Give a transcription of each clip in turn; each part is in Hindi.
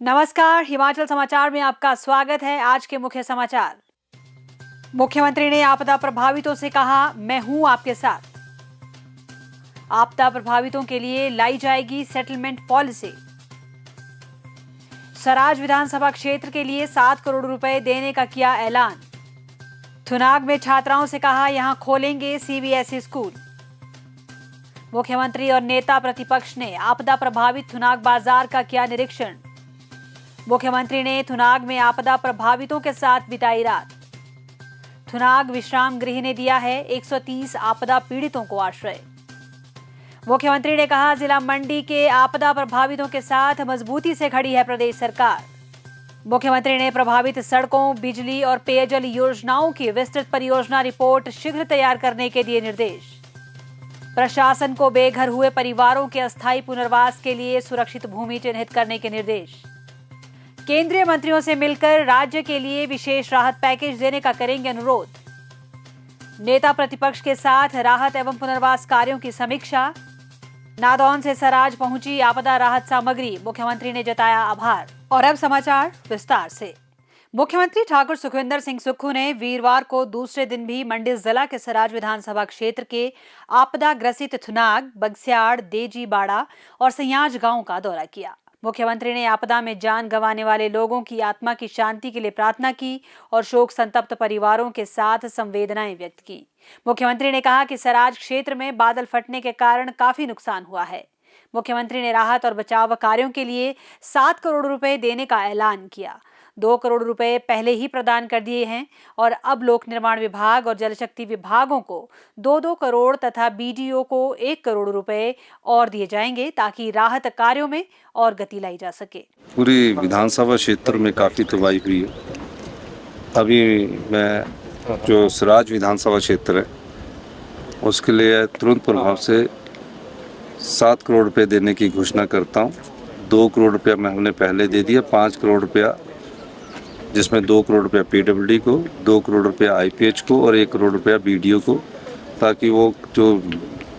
नमस्कार, हिमाचल समाचार में आपका स्वागत है। आज के मुख्य समाचार। मुख्यमंत्री ने आपदा प्रभावितों से कहा, मैं हूं आपके साथ। आपदा प्रभावितों के लिए लाई जाएगी सेटलमेंट पॉलिसी। सराज विधानसभा क्षेत्र के लिए 7 करोड़ रुपए देने का किया ऐलान। थुनाग में छात्राओं से कहा, यहां खोलेंगे सीबीएसई स्कूल। मुख्यमंत्री और नेता प्रतिपक्ष ने आपदा प्रभावित थुनाग बाजार का किया निरीक्षण। मुख्यमंत्री ने थुनाग में आपदा प्रभावितों के साथ बिताई रात। थुनाग विश्राम गृह ने दिया है 130 आपदा पीड़ितों को आश्रय। मुख्यमंत्री ने कहा, जिला मंडी के आपदा प्रभावितों के साथ मजबूती से खड़ी है प्रदेश सरकार। मुख्यमंत्री ने प्रभावित सड़कों, बिजली और पेयजल योजनाओं की विस्तृत परियोजना रिपोर्ट शीघ्र तैयार करने के दिए निर्देश। प्रशासन को बेघर हुए परिवारों के अस्थायी पुनर्वास के लिए सुरक्षित भूमि चिन्हित करने के निर्देश। केंद्रीय मंत्रियों से मिलकर राज्य के लिए विशेष राहत पैकेज देने का करेंगे अनुरोध। नेता प्रतिपक्ष के साथ राहत एवं पुनर्वास कार्यों की समीक्षा। नादौन से सराज पहुंची आपदा राहत सामग्री, मुख्यमंत्री ने जताया आभार। और अब समाचार विस्तार से। मुख्यमंत्री ठाकुर सुखविंदर सिंह सुक्खू ने वीरवार को दूसरे दिन भी मंडी जिला के सराज विधानसभा क्षेत्र के आपदा ग्रसित थुनाग, बगस्याड़, देजी बाड़ा और सयाज गांव का दौरा किया। मुख्यमंत्री ने आपदा में जान गंवाने वाले लोगों की आत्मा की शांति के लिए प्रार्थना की और शोक संतप्त परिवारों के साथ संवेदनाएं व्यक्त की। मुख्यमंत्री ने कहा कि सराज क्षेत्र में बादल फटने के कारण काफी नुकसान हुआ है। मुख्यमंत्री ने राहत और बचाव कार्यों के लिए 7 करोड़ रुपए देने का ऐलान किया। 2 करोड़ रुपए पहले ही प्रदान कर दिए हैं और अब लोक निर्माण विभाग और जल शक्ति विभागों को 2-2 करोड़ तथा बीडीओ को 1 करोड़ रुपए और दिए जाएंगे ताकि राहत कार्यों में और गति लाई जा सके। पूरी विधानसभा क्षेत्र में काफ़ी तबाही हुई है। अभी मैं जो सराज विधानसभा क्षेत्र है उसके लिए तुरंत प्रभाव से 7 करोड़ रुपए देने की घोषणा करता हूँ। 2 करोड़ रुपया हमने पहले दे दिया, 5 करोड़ रुपया जिसमें 2 करोड़ रुपया पीडब्ल्यूडी को, 2 करोड़ रुपया आईपीएच को और 1 करोड़ रुपया बीडीओ को, ताकि वो जो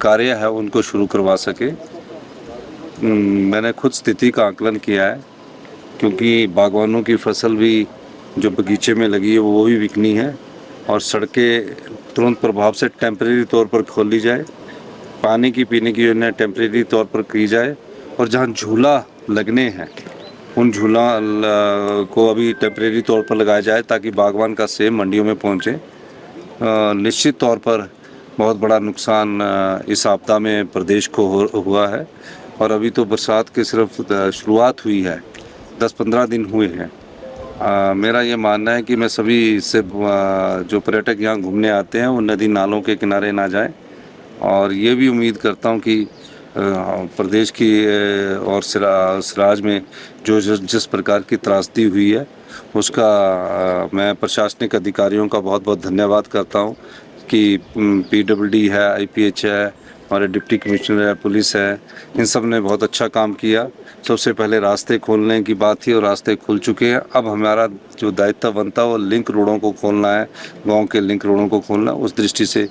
कार्य है उनको शुरू करवा सके। मैंने खुद स्थिति का आकलन किया है क्योंकि बागवानों की फसल भी जो बगीचे में लगी है वो भी बिकनी है और सड़कें तुरंत प्रभाव से टेम्परेरी तौर पर खोल ली जाए, पानी की पीने की योजना टेम्परेरी तौर पर की जाए और जहाँ झूला लगने हैं उन झूला को अभी टेम्परेरी तौर पर लगाया जाए ताकि बागवान का सेब मंडियों में पहुँचे। निश्चित तौर पर बहुत बड़ा नुकसान इस आपदा में प्रदेश को हुआ है और अभी तो बरसात की सिर्फ शुरुआत हुई है, 10-15 दिन हुए हैं। मेरा ये मानना है कि मैं सभी से जो पर्यटक यहाँ घूमने आते हैं वो नदी नालों के किनारे ना जाएं और ये भी उम्मीद करता हूँ कि प्रदेश की और सराज में जो जिस प्रकार की त्रासदी हुई है उसका मैं प्रशासनिक अधिकारियों का बहुत बहुत धन्यवाद करता हूँ कि पीडब्ल्यूडी है, आईपीएच है, हमारे डिप्टी कमिश्नर है, पुलिस है, इन सब ने बहुत अच्छा काम किया। सबसे पहले रास्ते खोलने की बात थी और रास्ते खुल चुके हैं। अब हमारा जो दायित्व बनता है वो लिंक रोडों को खोलना है, गाँव के लिंक रोडों को खोलना। उस दृष्टि से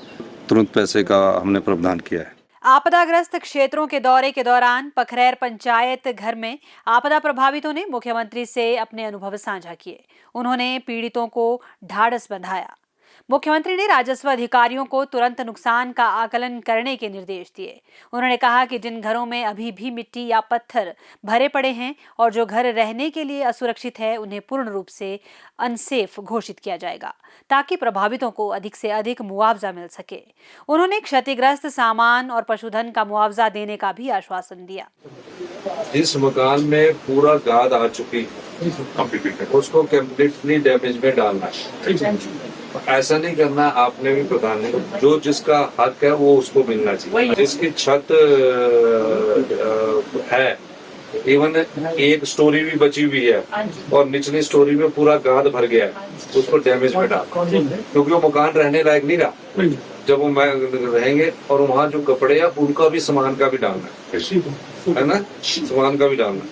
तुरंत पैसे का हमने प्रावधान किया है। आपदाग्रस्त क्षेत्रों के दौरे के दौरान पखरैर पंचायत घर में आपदा प्रभावितों ने मुख्यमंत्री से अपने अनुभव साझा किए। उन्होंने पीड़ितों को ढाढ़स बंधाया। मुख्यमंत्री ने राजस्व अधिकारियों को तुरंत नुकसान का आकलन करने के निर्देश दिए। उन्होंने कहा कि जिन घरों में अभी भी मिट्टी या पत्थर भरे पड़े हैं और जो घर रहने के लिए असुरक्षित है उन्हें पूर्ण रूप से अनसेफ घोषित किया जाएगा ताकि प्रभावितों को अधिक से अधिक मुआवजा मिल सके। उन्होंने क्षतिग्रस्त सामान और पशुधन का मुआवजा देने का भी आश्वासन दिया। जिस मकान में पूरा गाद आ चुकी उसको कम्प्लीटली डैमेज में डालना है। ऐसा नहीं करना, आपने भी पता नहीं, जो जिसका हक है वो उसको मिलना चाहिए। जिसकी छत है, इवन एक स्टोरी भी बची हुई है और निचली स्टोरी में पूरा गाद भर गया है, उसको डैमेज में डाल, क्योंकि वो मकान रहने लायक नहीं रहा। जब वो रहेंगे और वहाँ जो कपड़े हैं उनका भी सामान का भी डालना है ना, सामान का भी डालना।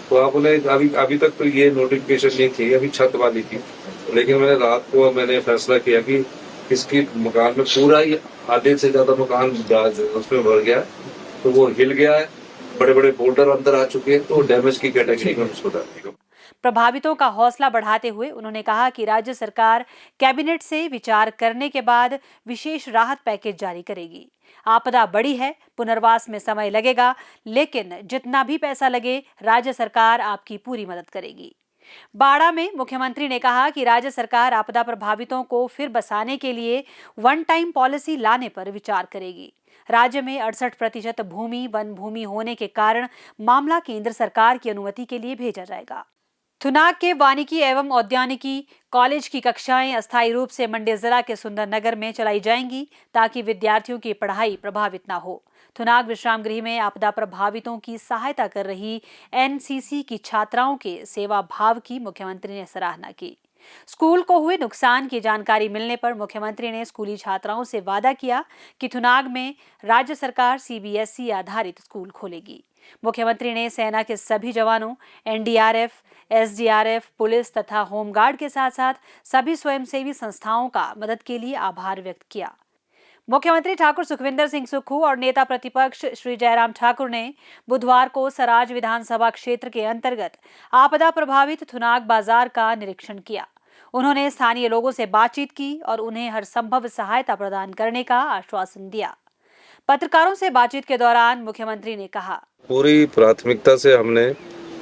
तो आप उन्हें अभी तक तो ये नोटिफिकेशन नहीं थी, अभी छत वाली थी, लेकिन रात को मैंने फैसला किया कि इसकी मकान में पूरा ही आधे से ज्यादा मकान उसमें भर गया, तो वो हिल गया है, बड़े बड़े बोल्डर अंदर आ चुके हैं, तो डैमेज की कैटेगरी में उसको डाल दिया। प्रभावितों का हौसला बढ़ाते हुए उन्होंने कहा कि राज्य सरकार कैबिनेट से विचार करने के बाद विशेष राहत पैकेज जारी करेगी। आपदा बड़ी है, पुनर्वास में समय लगेगा, लेकिन जितना भी पैसा लगे राज्य सरकार आपकी पूरी मदद करेगी। बाड़ा में मुख्यमंत्री ने कहा कि राज्य सरकार आपदा प्रभावितों को फिर बसाने के लिए वन टाइम पॉलिसी लाने पर विचार करेगी। राज्य में 68% भूमि वन भूमि होने के कारण मामला केंद्र सरकार की अनुमति के लिए भेजा जाएगा। थुनाग के वानिकी एवं औद्यानिकी कॉलेज की कक्षाएं अस्थायी रूप से मंडी जिला के सुंदरनगर में चलाई जाएंगी ताकि विद्यार्थियों की पढ़ाई प्रभावित न हो। थुनाग विश्राम गृह में आपदा प्रभावितों की सहायता कर रही एनसीसी की छात्राओं के सेवा भाव की मुख्यमंत्री ने सराहना की। स्कूल को हुए नुकसान की जानकारी मिलने पर मुख्यमंत्री ने स्कूली छात्राओं से वादा किया कि थुनाग में राज्य सरकार सीबीएसई आधारित स्कूल खोलेगी। मुख्यमंत्री ने सेना के सभी जवानों, एनडीआरएफ, एसडीआरएफ, पुलिस तथा होमगार्ड के साथ साथ सभी स्वयंसेवी संस्थाओं का मदद के लिए आभार व्यक्त किया। मुख्यमंत्री ठाकुर सुखविंदर सिंह सुक्खू और नेता प्रतिपक्ष श्री जयराम ठाकुर ने बुधवार को सराज विधानसभा क्षेत्र के अंतर्गत आपदा प्रभावित थुनाग बाजार का निरीक्षण किया। उन्होंने स्थानीय लोगों से बातचीत की और उन्हें हर संभव सहायता प्रदान करने का आश्वासन दिया। पत्रकारों से बातचीत के दौरान मुख्यमंत्री ने कहा, पूरी प्राथमिकता से हमने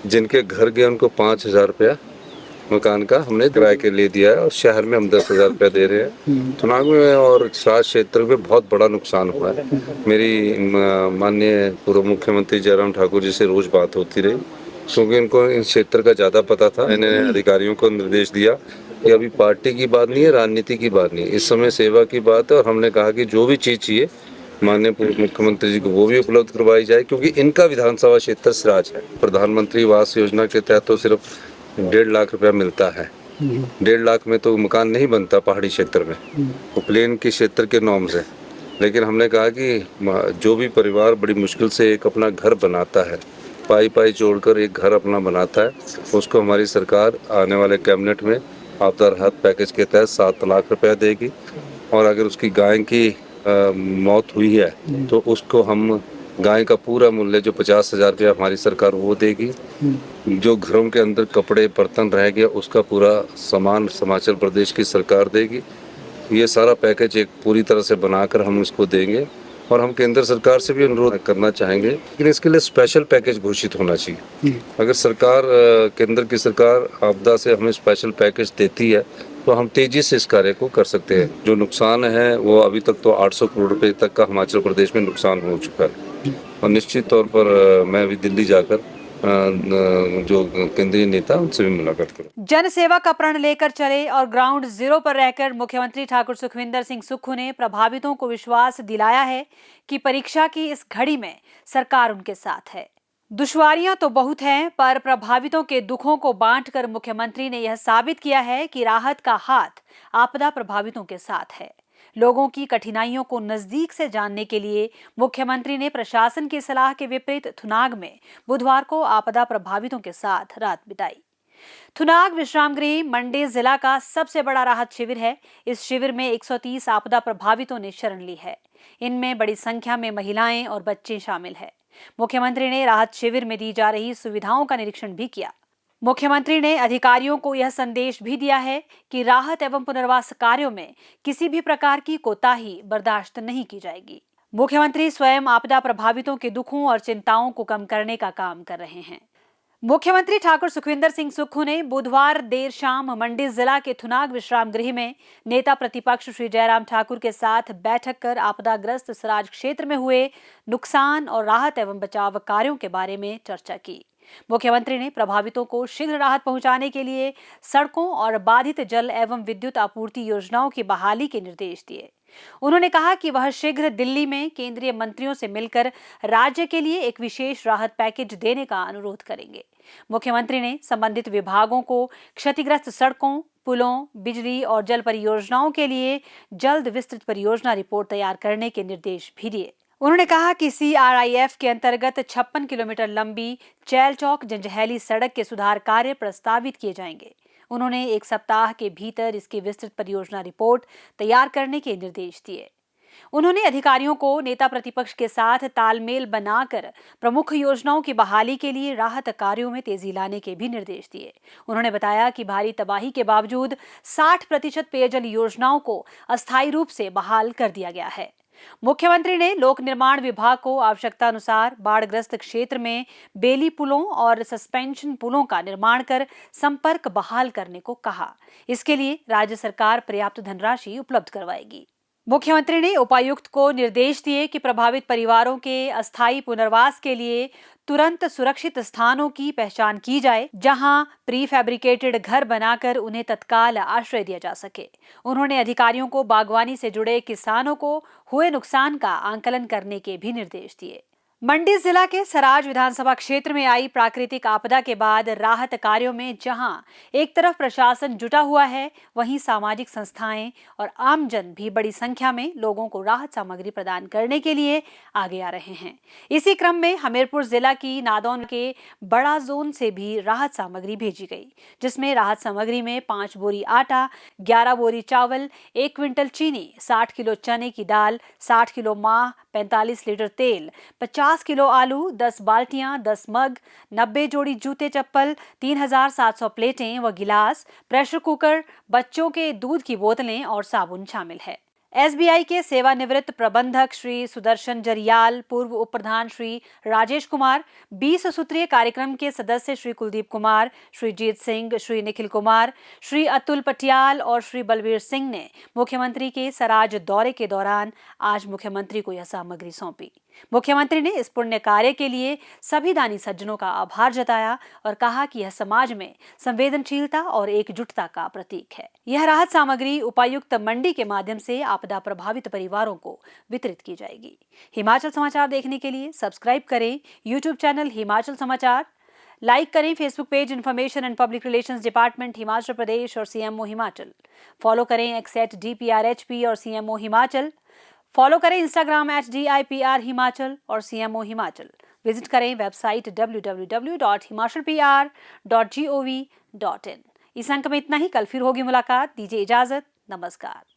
जिनके घर गए उनको 5,000 रुपया मकान का हमने किराए के लिए दिया है और शहर में हम 10,000 रुपया दे रहे हैं। थुनाग में और सराज क्षेत्र में बहुत बड़ा नुकसान हुआ है। मेरी माननीय पूर्व मुख्यमंत्री जयराम ठाकुर जी से रोज बात होती रही, क्योंकि इनको इन क्षेत्र का ज्यादा पता था। मैंने अधिकारियों को निर्देश दिया कि अभी पार्टी की बात नहीं है, राजनीति की बात नहीं, इस समय सेवा की बात है। और हमने कहा कि जो भी चीज चाहिए माननीय पूर्व मुख्यमंत्री जी को वो भी उपलब्ध करवाई जाए, क्योंकि इनका विधानसभा क्षेत्र सराज है। प्रधानमंत्री आवास योजना के तहत तो सिर्फ 1.5 लाख रुपया मिलता है। 1.5 लाख में तो मकान नहीं बनता पहाड़ी क्षेत्र में, वो प्लेन के क्षेत्र के नॉर्म्स है। लेकिन हमने कहा कि जो भी परिवार बड़ी मुश्किल से एक अपना घर बनाता है, पाई जोड़कर एक घर अपना बनाता है, उसको हमारी सरकार आने वाले कैबिनेट में आपदा राहत पैकेज के तहत 7 लाख रुपया देगी। और अगर उसकी गाय की मौत हुई है तो उसको हम गाय का पूरा मूल्य जो 50,000 रुपया हमारी सरकार वो देगी। जो घरों के अंदर कपड़े बर्तन रह गया उसका पूरा सामान हिमाचल प्रदेश की सरकार देगी। ये सारा पैकेज एक पूरी तरह से बनाकर हम इसको देंगे। और हम केंद्र सरकार से भी अनुरोध करना चाहेंगे, लेकिन इसके लिए स्पेशल पैकेज घोषित होना चाहिए। अगर सरकार केंद्र की सरकार आपदा से हमें स्पेशल पैकेज देती है तो हम तेजी से इस कार्य को कर सकते हैं। जो नुकसान है वो अभी तक तो 800 करोड़ रुपए तक का हिमाचल प्रदेश में नुकसान हो चुका है। और निश्चित तौर पर मैं अभी दिल्ली जाकर जो केंद्रीय नेता उनसे भी मुलाकात करूं। जन सेवा का प्रण लेकर चले और ग्राउंड जीरो पर रहकर मुख्यमंत्री ठाकुर सुखविंदर सिंह सुक्खू ने प्रभावितों को विश्वास दिलाया है कि परीक्षा की इस घड़ी में सरकार उनके साथ है। दुश्वारियां तो बहुत हैं, पर प्रभावितों के दुखों को बांटकर मुख्यमंत्री ने यह साबित किया है कि राहत का हाथ आपदा प्रभावितों के साथ है। लोगों की कठिनाइयों को नजदीक से जानने के लिए मुख्यमंत्री ने प्रशासन की सलाह के विपरीत थुनाग में बुधवार को आपदा प्रभावितों के साथ रात बिताई। थुनाग विश्राम गृह मंडी जिला का सबसे बड़ा राहत शिविर है। इस शिविर में 130 आपदा प्रभावितों ने शरण ली है। इनमें बड़ी संख्या में महिलाएं और बच्चे शामिल हैं। मुख्यमंत्री ने राहत शिविर में दी जा रही सुविधाओं का निरीक्षण भी किया। मुख्यमंत्री ने अधिकारियों को यह संदेश भी दिया है कि राहत एवं पुनर्वास कार्यों में किसी भी प्रकार की कोताही बर्दाश्त नहीं की जाएगी। मुख्यमंत्री स्वयं आपदा प्रभावितों के दुखों और चिंताओं को कम करने का काम कर रहे हैं। मुख्यमंत्री ठाकुर सुखविंदर सिंह सुक्खू ने बुधवार देर शाम मंडी जिला के थुनाग विश्राम गृह में नेता प्रतिपक्ष श्री जयराम ठाकुर के साथ बैठक कर आपदाग्रस्त सराज क्षेत्र में हुए नुकसान और राहत एवं बचाव कार्यों के बारे में चर्चा की। मुख्यमंत्री ने प्रभावितों को शीघ्र राहत पहुंचाने के लिए सड़कों और बाधित जल एवं विद्युत आपूर्ति योजनाओं की बहाली के निर्देश दिए। उन्होंने कहा कि वह शीघ्र दिल्ली में केंद्रीय मंत्रियों से मिलकर राज्य के लिए एक विशेष राहत पैकेज देने का अनुरोध करेंगे। मुख्यमंत्री ने संबंधित विभागों को क्षतिग्रस्त सड़कों, पुलों, बिजली और जल परियोजनाओं के लिए जल्द विस्तृत परियोजना रिपोर्ट तैयार करने के निर्देश भी दिए। उन्होंने कहा कि CRIF के अंतर्गत 56 किलोमीटर लंबी चैल चौक जंजैहली सड़क के सुधार कार्य प्रस्तावित किए जाएंगे। उन्होंने 1 सप्ताह के भीतर इसकी विस्तृत परियोजना रिपोर्ट तैयार करने के निर्देश दिए। उन्होंने अधिकारियों को नेता प्रतिपक्ष के साथ तालमेल बनाकर प्रमुख योजनाओं की बहाली के लिए राहत कार्यों में तेजी लाने के भी निर्देश दिए। उन्होंने बताया कि भारी तबाही के बावजूद 60% पेयजल योजनाओं को अस्थायी रूप से बहाल कर दिया गया है। मुख्यमंत्री ने लोक निर्माण विभाग को आवश्यकता अनुसार बाढ़ग्रस्त क्षेत्र में बेली पुलों और सस्पेंशन पुलों का निर्माण कर संपर्क बहाल करने को कहा। इसके लिए राज्य सरकार पर्याप्त धनराशि उपलब्ध करवाएगी। मुख्यमंत्री ने उपायुक्त को निर्देश दिए कि प्रभावित परिवारों के अस्थायी पुनर्वास के लिए तुरंत सुरक्षित स्थानों की पहचान की जाए, जहां प्री फैब्रिकेटेड घर बनाकर उन्हें तत्काल आश्रय दिया जा सके। उन्होंने अधिकारियों को बागवानी से जुड़े किसानों को हुए नुकसान का आंकलन करने के भी निर्देश दिए। मंडी जिला के सराज विधानसभा क्षेत्र में आई प्राकृतिक आपदा के बाद राहत कार्यों में जहां एक तरफ प्रशासन जुटा हुआ है, वहीं सामाजिक संस्थाएं और आमजन भी बड़ी संख्या में लोगों को राहत सामग्री प्रदान करने के लिए आगे आ रहे हैं। इसी क्रम में हमीरपुर जिला की नादौन के बड़ा जोन से भी राहत सामग्री भेजी गई, जिसमें राहत सामग्री में 5 बोरी आटा, 11 बोरी चावल, 1 क्विंटल चीनी, 60 किलो चने की दाल, 60 किलो माह, 45 लीटर तेल, 50 किलो आलू, 10 बाल्टियां, 10 मग, 90 जोड़ी जूते चप्पल, 3700 प्लेटें व गिलास, प्रेशर कुकर, बच्चों के दूध की बोतलें और साबुन शामिल है। एसबीआई के सेवानिवृत्त प्रबंधक श्री सुदर्शन जरियाल, पूर्व उप प्रधान श्री राजेश कुमार, 20 सूत्रीय कार्यक्रम के सदस्य श्री कुलदीप कुमार, श्री जीत सिंह, श्री निखिल कुमार, श्री अतुल पटियाल और श्री बलवीर सिंह ने मुख्यमंत्री के सराज दौरे के दौरान आज मुख्यमंत्री को यह सामग्री सौंपी। मुख्यमंत्री ने इस पुण्य कार्य के लिए सभी दानी सज्जनों का आभार जताया और कहा कि यह समाज में संवेदनशीलता और एकजुटता का प्रतीक है। यह राहत सामग्री उपायुक्त मंडी के माध्यम से आपदा प्रभावित परिवारों को वितरित की जाएगी। हिमाचल समाचार देखने के लिए सब्सक्राइब करें यूट्यूब चैनल हिमाचल समाचार, लाइक करें Facebook page information and public relations department Himachal Pradesh और सीएमओ हिमाचल, फॉलो करें @DPRHP और सीएमओ हिमाचल, फॉलो करें इंस्टाग्राम @DIPR हिमाचल और सीएमओ हिमाचल। विजिट करें वेबसाइट www.himachalpr.gov.in। इस अंक में इतना ही। कल फिर होगी मुलाकात। दीजिए इजाजत। नमस्कार।